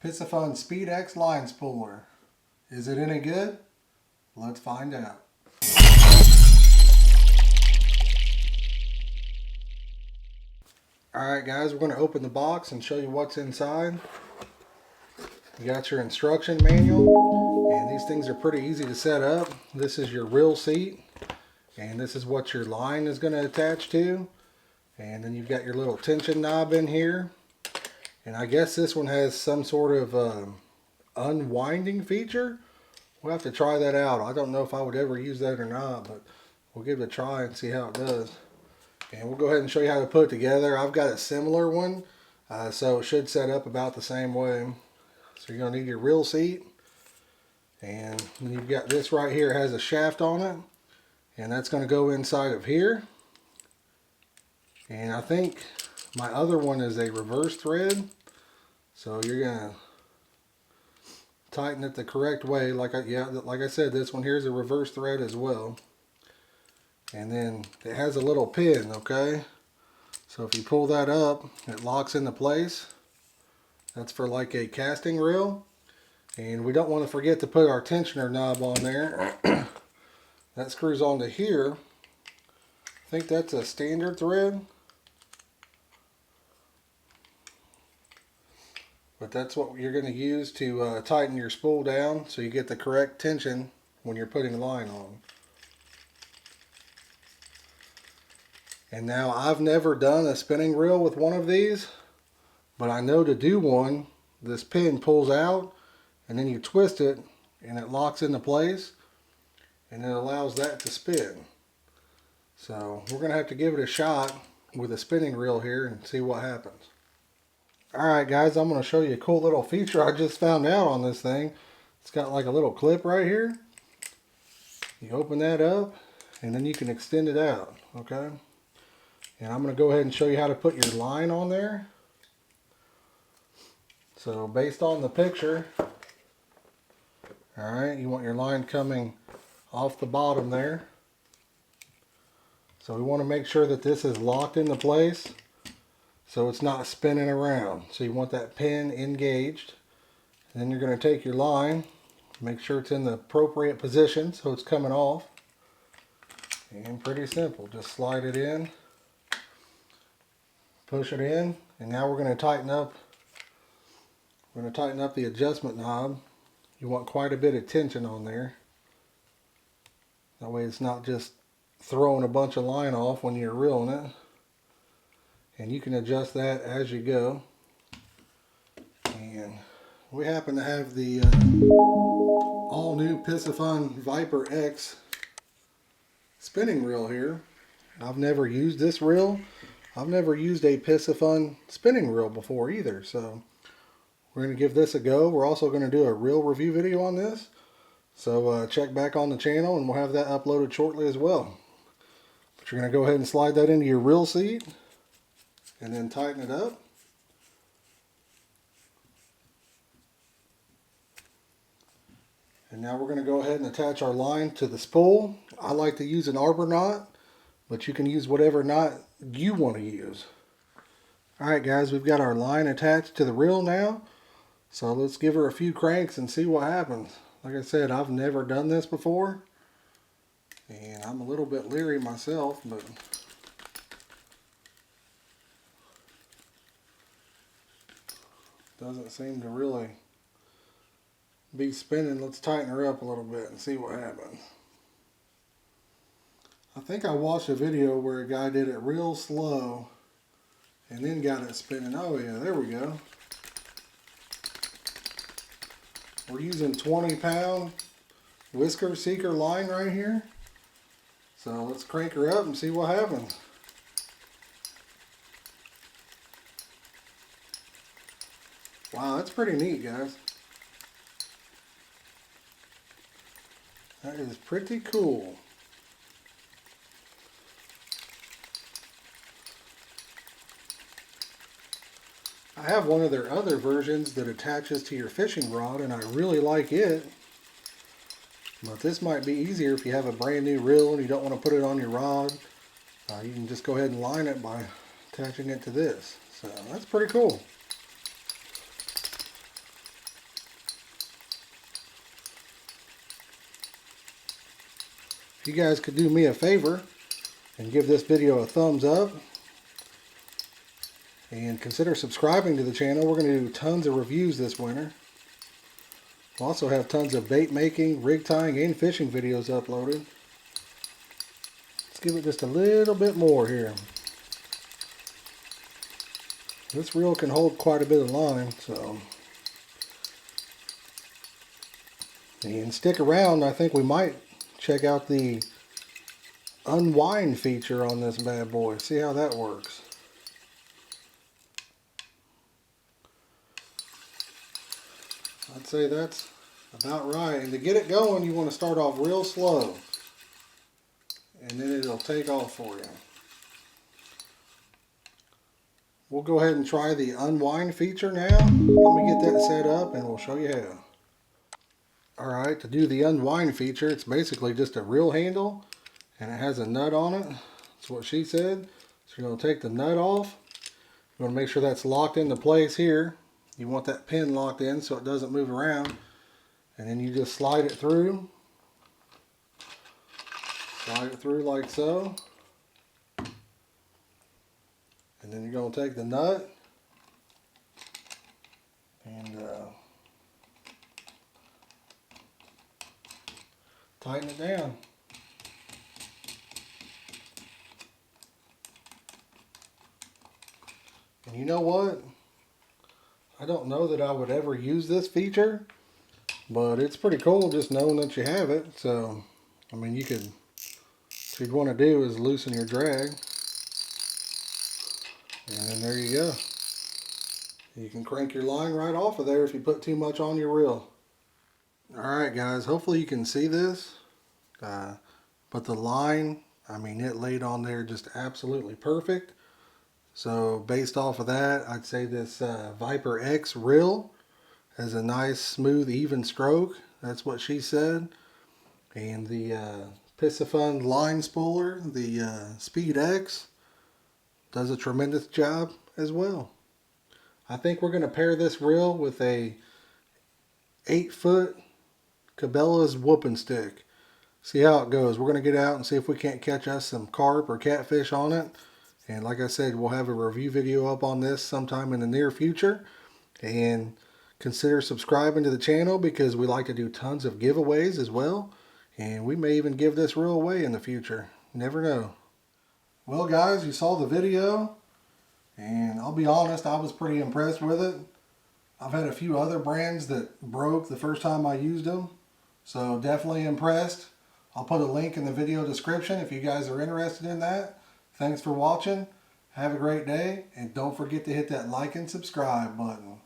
Piscifun Speed X line spooler. Is it any good? Let's find out. Alright guys, we're going to open the box and show you what's inside. You got your instruction manual, and these things are pretty easy to set up. This is your reel seat, and this is what your line is going to attach to. And then you've got your little tension knob in here. And I guess this one has some sort of unwinding feature. We'll have to try that out. I don't know if I would ever use that or not, but we'll give it a try and see how it does. And we'll go ahead and show you how to put it together. I've got a similar one, so it should set up about the same way. So you're going to need your reel seat. And then you've got this right here. It has a shaft on it. And that's going to go inside of here. And I think my other one is a reverse thread. So you're going to tighten it the correct way. Like I said, this one here is a reverse thread as well. And then it has a little pin, okay? So if you pull that up, it locks into place. That's for like a casting reel. And we don't want to forget to put our tensioner knob on there. That screws onto here. I think that's a standard thread. But that's what you're going to use to tighten your spool down so you get the correct tension when you're putting the line on. And now I've never done a spinning reel with one of these, but I know to do one, this pin pulls out and then you twist it and it locks into place and it allows that to spin. So we're going to have to give it a shot with a spinning reel here and see what happens. Alright guys, I'm going to show you a cool little feature I just found out on this thing. It's got like a little clip right here. You open that up and then you can extend it out, okay? And I'm going to go ahead and show you how to put your line on there. So based on the picture, alright, you want your line coming off the bottom there. So we want to make sure that this is locked into place so it's not spinning around. So you want that pin engaged. And then you're going to take your line, make sure it's in the appropriate position so it's coming off. And pretty simple, just slide it in, push it in, and now we're going to tighten up. We're going to tighten up the adjustment knob. You want quite a bit of tension on there. That way it's not just throwing a bunch of line off when you're reeling it. And you can adjust that as you go. And we happen to have the all new Piscifun Viper X spinning reel here. I've never used this reel. I've never used a Piscifun spinning reel before either. So we're going to give this a go. We're also going to do a reel review video on this. So check back on the channel and we'll have that uploaded shortly as well. But you're going to go ahead and slide that into your reel seat and then tighten it up. And now we're going to go ahead and attach our line to the spool. I like to use an arbor knot, but you can use whatever knot you want to use. Alright guys, we've got our line attached to the reel now. So let's give her a few cranks and see what happens. Like I said, I've never done this before. And I'm a little bit leery myself, but doesn't seem to really be spinning. Let's tighten her up a little bit and see what happens. I think I watched a video where a guy did it real slow and then got it spinning. Oh yeah, there we go. We're using 20-pound whisker seeker line right here. So let's crank her up and see what happens. Wow, that's pretty neat, guys. That is pretty cool. I have one of their other versions that attaches to your fishing rod, and I really like it. But this might be easier if you have a brand new reel and you don't want to put it on your rod. You can just go ahead and line it by attaching it to this. So that's pretty cool. if you guys could do me a favor and give this video a thumbs up and consider subscribing to the channel. We're going to do tons of reviews this winter. We'll also have tons of bait making, rig tying, and fishing videos uploaded. Let's give it just a little bit more here. This reel can hold quite a bit of line, so. And stick around, I think we might check out the unwind feature on this bad boy. See how that works. I'd say that's about right. And to get it going, you want to start off real slow. And then it'll take off for you. We'll go ahead and try the unwind feature now. Let me get that set up and we'll show you how. Alright, to do the unwind feature, it's basically just a reel handle and it has a nut on it. That's what she said. So you're going to take the nut off. You want to make sure that's locked into place here. You want that pin locked in so it doesn't move around. And then you just slide it through. Slide it through like so. And then you're going to take the nut and tighten it down. And you know what? I don't know that I would ever use this feature, but it's pretty cool just knowing that you have it. So, I mean, you could, what you'd want to do is loosen your drag. And then there you go. You can crank your line right off of there if you put too much on your reel. Alright guys, hopefully you can see this. But the line, I mean, it laid on there just absolutely perfect. So based off of that, I'd say this Viper X reel has a nice, smooth, even stroke. That's what she said. And the Piscifun line spooler, the Speed X, does a tremendous job as well. I think we're going to pair this reel with a 8-foot Cabela's whooping stick. See how it goes. We're going to get out and see if we can't catch us some carp or catfish on it. And like I said, we'll have a review video up on this sometime in the near future. And consider subscribing to the channel because we like to do tons of giveaways as well. And we may even give this reel away in the future. You never know. Well guys, you saw the video. And I'll be honest, I was pretty impressed with it. I've had a few other brands that broke the first time I used them. So definitely impressed. I'll put a link in the video description if you guys are interested in that. Thanks for watching. Have a great day. And don't forget to hit that like and subscribe button.